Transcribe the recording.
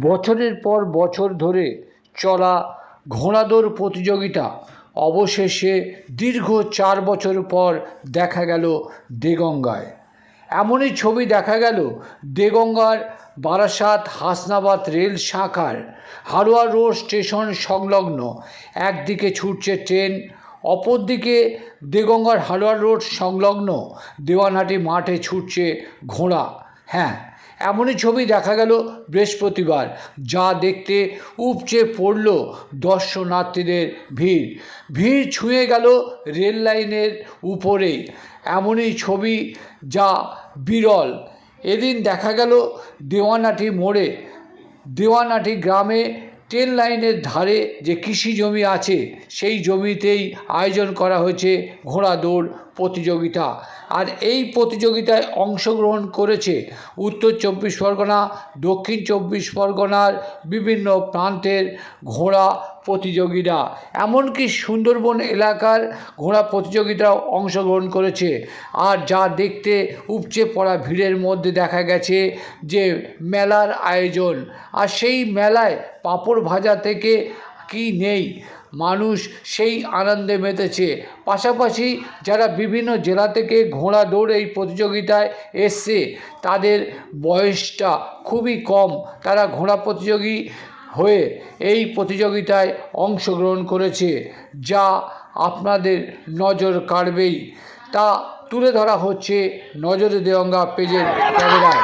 বছরের পর বছর ধরে চলা ঘোড়া দৌড় প্রতিযোগিতা অবশেষে দীর্ঘ 4 বছর পর দেখা গেল দেগঙ্গায়। এমনই ছবি দেখা গেল দেগঙ্গার বারাসাত হাসনাবাদ রেল শাখার হারোয়া রোড স্টেশন সংলগ্ন। একদিকে ছুটছে ট্রেন, অপরদিকে দেগঙ্গার হারোয়া রোড সংলগ্ন দেওয়ানহাটি মাঠে ছুটছে ঘোড়া। হ্যাঁ, এমনই ছবি দেখা গেল বৃহস্পতিবার, যা দেখতে উপচে পড়ল দর্শনার্থীদের ভিড়। ভিড় ছুঁয়ে গেল রেল লাইনের উপরে। এমনই ছবি যা বিরল। এদিন দেখা গেল দেওয়ানহাটি মোড়ে, দেওয়ানহাটি গ্রামে ট্রেন লাইনের ধারে যে কৃষি জমি আছে, সেই জমিতেই আয়োজন করা হয়েছে ঘোড়া দৌড় প্রতিযোগিতা। আর এই প্রতিযোগিতায় অংশগ্রহণ করেছে উত্তর 24 পরগনা, দক্ষিণ 24 পরগনার বিভিন্ন প্রান্তের ঘোড়া প্রতিযোগীরা। এমনকি সুন্দরবন এলাকার ঘোড়া প্রতিযোগিতাও অংশগ্রহণ করেছে। আর যা দেখতে উপচে পড়া ভিড়ের মধ্যে দেখা গেছে যে মেলার আয়োজন। আর সেই মেলায় পাঁপড় ভাজা থেকে কি নেই, মানুষ সেই আনন্দে মেতেছে। পাশাপাশি যারা বিভিন্ন জেলা থেকে ঘোড়া দৌড় এই প্রতিযোগিতায় এসছে, তাদের বয়সটা খুবই কম। তারা ঘোড়া প্রতিযোগী হয়ে এই প্রতিযোগিতায় অংশগ্রহণ করেছে, যা আপনাদের নজর কাড়বেই। তা তুলে ধরা হচ্ছে নজরে দেগঙ্গা পেজের ক্যামেরায়।